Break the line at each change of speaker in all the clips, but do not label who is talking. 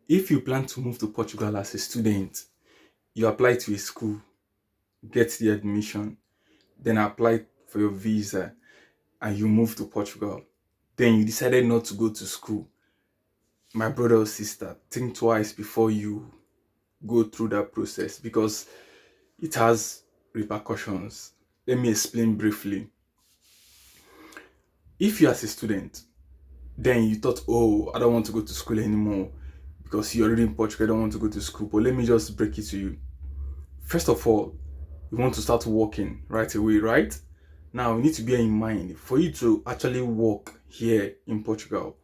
If you plan to move to Portugal as a student, you apply to a school, get the admission, then apply for your visa, and you move to Portugal. Then you decided not to go to school. My brother or sister, think twice before you go through that process because it has repercussions. Let me explain briefly. If you as a student, then you thought, oh, I don't want to go to school anymore because you're already in Portugal, I don't want to go to school. But let me just break it to you. First of all, you want to start working right away, right? Now, you need to bear in mind for you to actually work here in Portugal.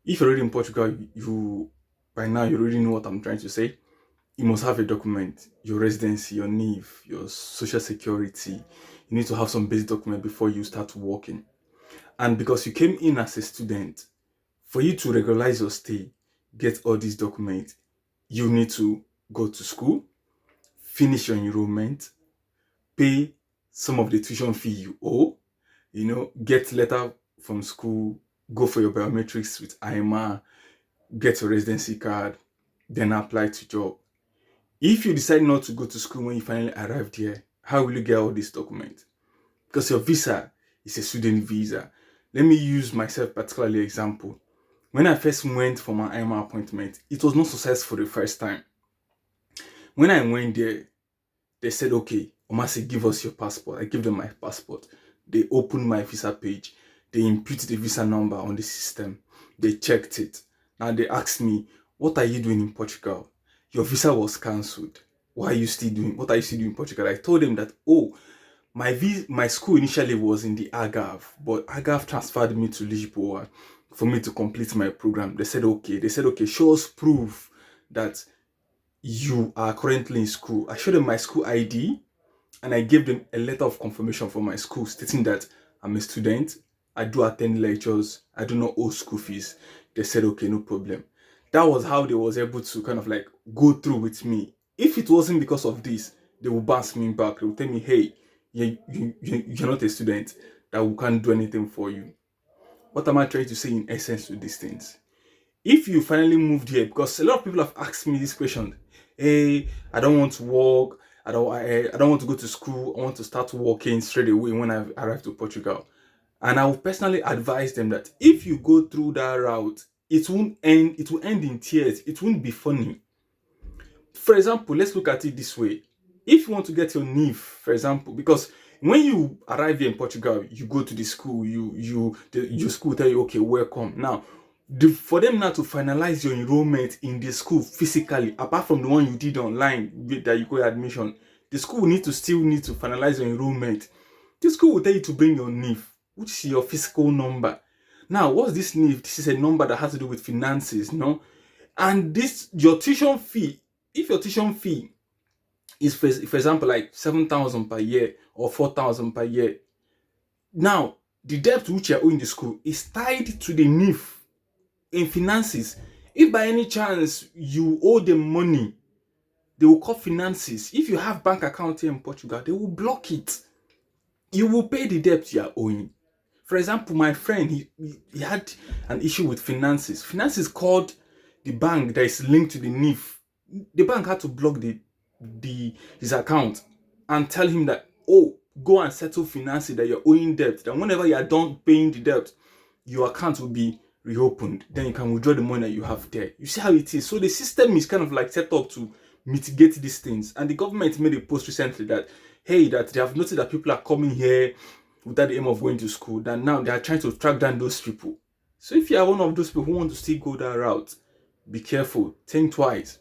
If you're already in Portugal, you by now you already know what I'm trying to say. You must have a document, your residency, your NIF, your social security. You need to have some basic document before you start working. And because you came in as a student, for you to regularize your stay, get all these documents, you need to go to school, finish your enrollment, pay some of the tuition fee you owe, get letter from school, go for your biometrics with IMA, get your residency card, then apply to job. If you decide not to go to school when you finally arrived here, how will you get all these documents? Because your visa is a student visa. Let me use myself particularly example. When I first went for my IMA appointment, it was not successful the first time. When I went there, they said, okay, Omasi, give us your passport. I gave them my passport. They opened my visa page. They input the visa number on the system. They checked it. Now they asked me, what are you doing in Portugal? Your visa was cancelled. What are you still doing in Portugal? I told them that, oh, my school initially was in the Agave, but Agave transferred me to Lisboa for me to complete my program. They said, okay, show us proof that you are currently in school. I showed them my school ID and I gave them a letter of confirmation from my school stating that I'm a student, I do attend lectures, I do not owe school fees. They said, okay, no problem. That was how they was able to kind of like go through with me. If it wasn't because of this, they would bounce me back. They would tell me, hey, you're not a student, that we can't do anything for you. What am I trying to say in essence to these things? If you finally moved here, because a lot of people have asked me this question, hey, I don't want to work, I don't want to go to school, I want to start working straight away when I arrive to Portugal. And I will personally advise them that if you go through that route, it will end in tears. It won't be funny. For example, let's look at it this way. If you want to get your NIF, for example, because when you arrive here in Portugal, you go to the school, your school tell you, okay, welcome. Now, for them now to finalize your enrollment in the school physically, apart from the one you did online that you got admission, the school will still need to finalize your enrollment. The school will tell you to bring your NIF, which is your physical number. Now, what's this NIF? This is a number that has to do with finances, no? And your tuition fee, if your tuition fee is, for example, like 7,000 per year or 4,000 per year, now the debt which you're owing the school is tied to the NIF in finances. If by any chance you owe them money, they will call finances. If you have bank account here in Portugal, they will block it. You will pay the debt you are owing. For example, my friend, he had an issue with finances. Finances called the bank that is linked to the NIF. The bank had to block his account and tell him that, oh, go and settle finances that you're owing debt. That whenever you are done paying the debt, your account will be reopened. Then you can withdraw the money that you have there. You see how it is. So the system is kind of like set up to mitigate these things. And the government made a post recently that, hey, that they have noticed that people are coming here without the aim of going to school, that now they are trying to track down those people. So if you are one of those people who want to still go that route, be careful, think twice.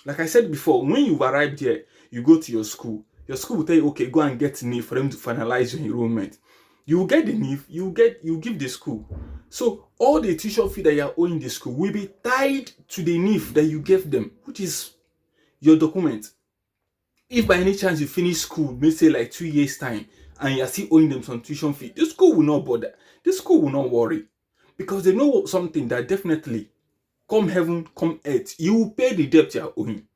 Like I said before, when you've arrived here, you go to your school will tell you, okay, go and get NIF for them to finalize your enrollment. You will get the NIF, you give the school. So all the tuition fee that you are owing the school will be tied to the NIF that you gave them, which is your document. If by any chance you finish school, may say like 2 years time, and you are still owing them some tuition fee, the school will not bother. The school will not worry. Because they know something that definitely, come heaven, come earth, you will pay the debt you are owing.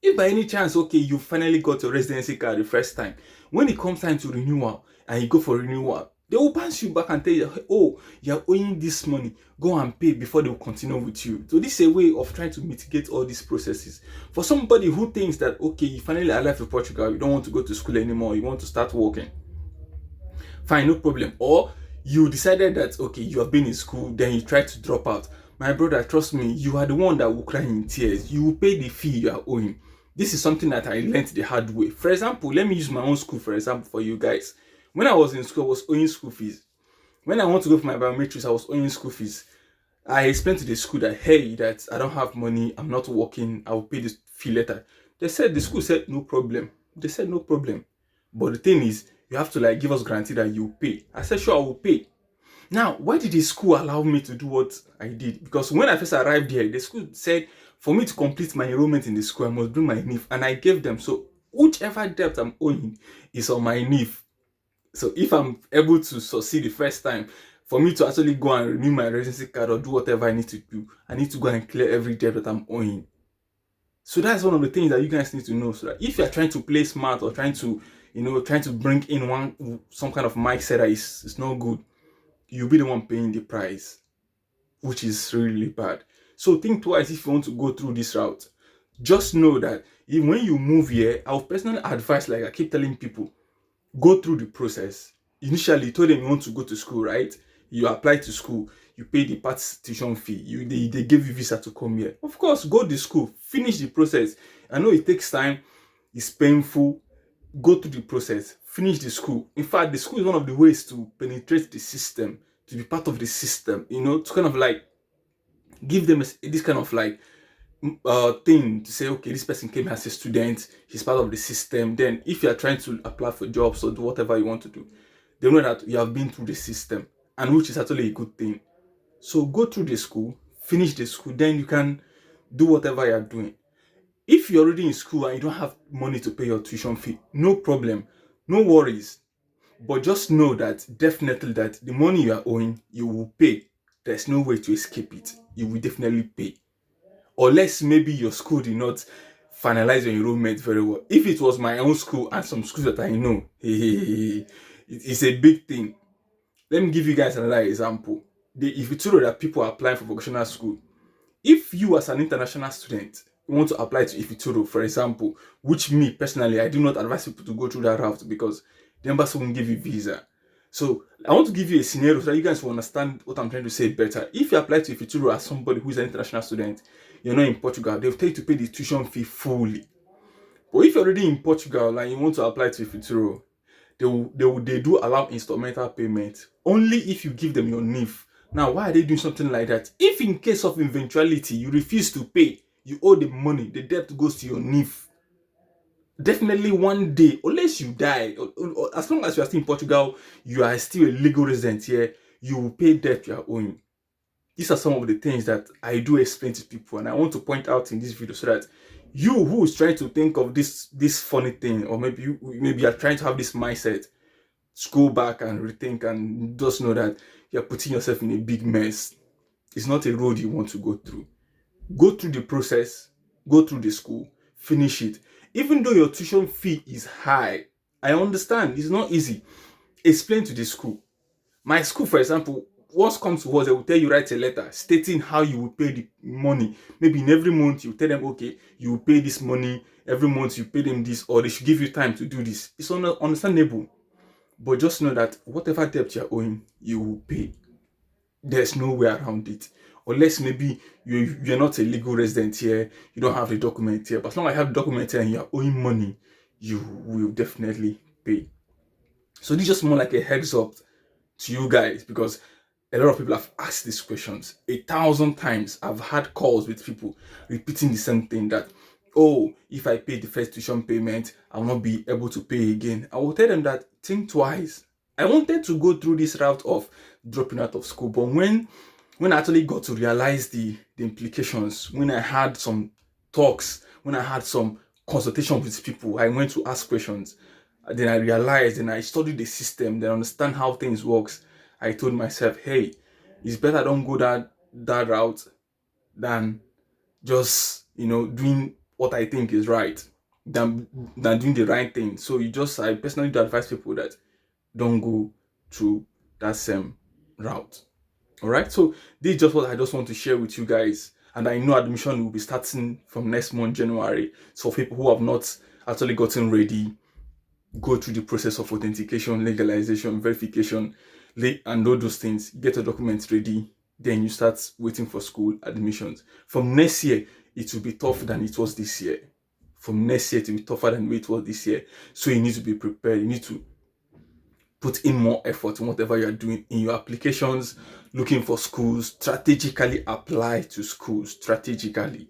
If by any chance, okay, you finally got your residency card the first time, when it comes time to renewal, and you go for renewal, They will bounce you back and tell you, oh, you're owing this money, go and pay before they will continue with you. So this is a way of trying to mitigate all these processes. For somebody who thinks that, okay, you finally arrived in Portugal, you don't want to go to school anymore, you want to start working, fine, no problem. Or you decided that, okay, you have been in school, then you tried to drop out. My brother, trust me, you are the one that will cry in tears. You will pay the fee you are owing. This is something that I learned the hard way. For example, let me use my own school for example for you guys. When I was in school, I was owing school fees. When I want to go for my biometrics, I was owing school fees. I explained to the school that, hey, that I don't have money, I'm not working, I will pay this fee later. The school said, no problem. They said, no problem. But the thing is, you have to like give us guarantee that you pay. I said, sure, I will pay. Now, why did the school allow me to do what I did? Because when I first arrived here, the school said for me to complete my enrollment in the school, I must bring my NIF, and I gave them. So whichever debt I'm owing is on my NIF. So if I'm able to succeed the first time, for me to actually go and renew my residency card or do whatever I need to do, I need to go and clear every debt that I'm owing. So that's one of the things that you guys need to know. So that if you're trying to play smart or trying to, trying to bring in some kind of mindset that is not good, you'll be the one paying the price, which is really bad. So think twice if you want to go through this route. Just know that when you move here, I would personally advise, like I keep telling people, go through the process. Initially, you told them you want to go to school, right? You apply to school, you pay the participation fee, they give you visa to come here. Of course, go to school, finish the process. I know it takes time, it's painful. Go through the process, finish the school. In fact, the school is one of the ways to penetrate the system, to be part of the system, to kind of like give them this kind of like thing to say, okay, this person came as a student, he's part of the system. Then if you are trying to apply for jobs or do whatever you want to do, they know that you have been through the system, and which is actually a good thing. So go through the school, finish the school, then you can do whatever you're doing. If you're already in school and you don't have money to pay your tuition fee, no problem, no worries. But just know that definitely that the money you are owing, you will pay. There's no way to escape it. You will definitely pay. Unless maybe your school did not finalize your enrollment very well. If it was my own school and some schools that I know, it's a big thing. Let me give you guys another example. If you told that people are applying for vocational school, if you as an international student want to apply to Ifituro, for example, which me personally, I do not advise people to go through that route because the embassy won't give you visa. So I want to give you a scenario so that you guys will understand what I'm trying to say better. If you apply to Ifituro as somebody who is an international student, you're not in Portugal, they'll tell you to pay the tuition fee fully. But if you're already in Portugal and you want to apply to Ifituro, they do allow instrumental payment only if you give them your NIF. Now, why are they doing something like that? If in case of eventuality you refuse to pay, you owe the money, the debt goes to your NIF. Definitely one day, unless you die, or as long as you are still in Portugal, you are still a legal resident here, you will pay debt you are owing. These are some of the things that I do explain to people, and I want to point out in this video so that you who is trying to think of this funny thing, or maybe you are trying to have this mindset, go back and rethink and just know that you're putting yourself in a big mess. It's not a road you want to go through. Go through the process, go through the school, finish it. Even though your tuition fee is high, I understand it's not easy. Explain to the school. My school, for example, what comes to us, they will tell you write a letter stating how you will pay the money. Maybe in every month you tell them, okay, you will pay this money, every month you pay them this, or they should give you time to do this. It's understandable. But just know that whatever debt you're owing, you will pay. There's no way around it. Unless maybe you're not a legal resident here, you don't have the document here. But as long as you have the document here and you're owing money, you will definitely pay. So this is just more like a heads up to you guys, because a lot of people have asked these questions 1,000 times. I've had calls with people repeating the same thing, that, oh, if I pay the first tuition payment, I'll not be able to pay again. I will tell them that think twice. I wanted to go through this route of dropping out of school, but when I actually got to realize the implications, when I had some talks, when I had some consultation with people, I went to ask questions. Then I realized, and I studied the system, then understand how things works. I told myself, hey, it's better I don't go that route than just doing what I think is right, than doing the right thing. So I personally do advise people that don't go through that same route. All right, so this is just what I just want to share with you guys. And I know admission will be starting from next month, January. So people who have not actually gotten ready, go through the process of authentication, legalization, verification, and all those things. Get your documents ready. Then you start waiting for school admissions. From next year, it will be tougher than it was this year. From next year, it will be tougher than it was this year. So you need to be prepared. You need to put in more effort in whatever you're doing in your applications, looking for schools, strategically apply to schools, strategically.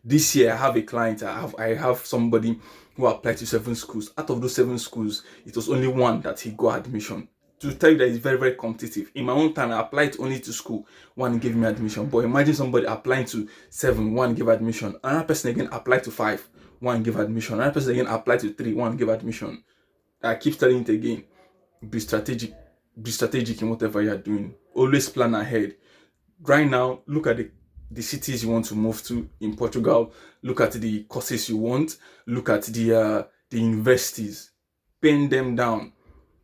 This year I have a client, I have somebody who applied to 7 schools. Out of those 7 schools, it was only one that he got admission. To tell you that it's very, very competitive. In my own time, I applied only to school, one gave me admission. But imagine somebody applying to 7, one gave admission. Another person again applied to 5, one gave admission. Another person again applied to 3, one gave admission. I keep telling it again. Be strategic. Be strategic in whatever you're doing. Always plan ahead. Right now, look at the cities you want to move to in Portugal. Look at the courses you want. Look at the universities. Pen them down.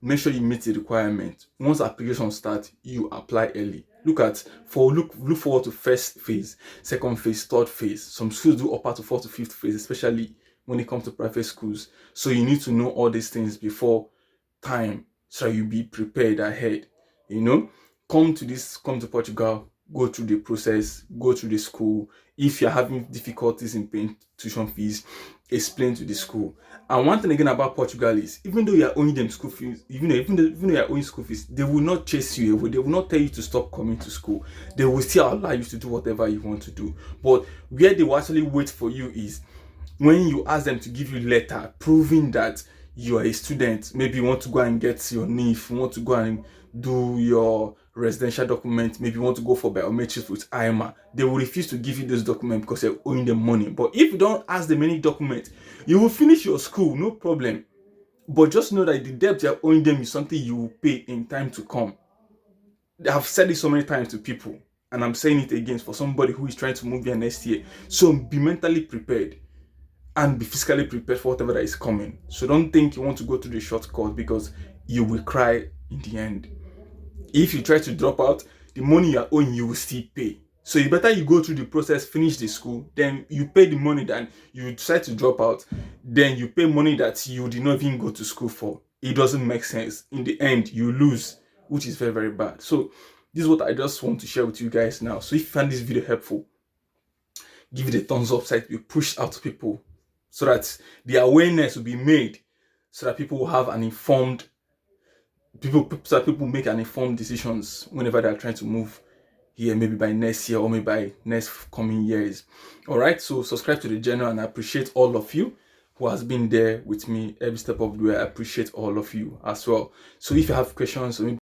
Make sure you meet the requirement. Once application starts, you apply early. Look forward to first phase, second phase, third phase. Some schools do up to 4th to 5th phase, especially when it comes to private schools. So you need to know all these things before time, so you be prepared ahead. Come to Portugal, go through the process, go through the school. If you're having difficulties in paying tuition fees, explain to the school. And one thing again about Portugal is, even though you're owing them school fees, even though you're owing school fees, they will not chase you away. They will not tell you to stop coming to school. They will still allow you to do whatever you want to do. But where they will actually wait for you is when you ask them to give you letter proving that you are a student. Maybe you want to go and get your NIF, you want to go and do your residential document, maybe you want to go for biometrics with IMA. They will refuse to give you those documents because you're owing them money. But if you don't ask them any document, you will finish your school, no problem. But just know that the debt you're owing them is something you will pay in time to come. I've said it so many times to people, and I'm saying it again for somebody who is trying to move here next year. So be mentally prepared and be physically prepared for whatever that is coming. So don't think you want to go through the shortcut, because you will cry in the end. If you try to drop out, the money you are owing, you will still pay. So it's better you go through the process, finish the school, then you pay the money than you decide to drop out, then you pay money that you did not even go to school for. It doesn't make sense. In the end, you lose, which is very, very bad. So this is what I just want to share with you guys now. So if you find this video helpful, give it a thumbs up so it will be pushed out to people, so that the awareness will be made, so that people will have an informed so that people make an informed decisions whenever they're trying to move here, maybe by next year or maybe by next coming years. All right, so subscribe to the channel, and I appreciate all of you who has been there with me every step of the way. I appreciate all of you as well. So if you have questions or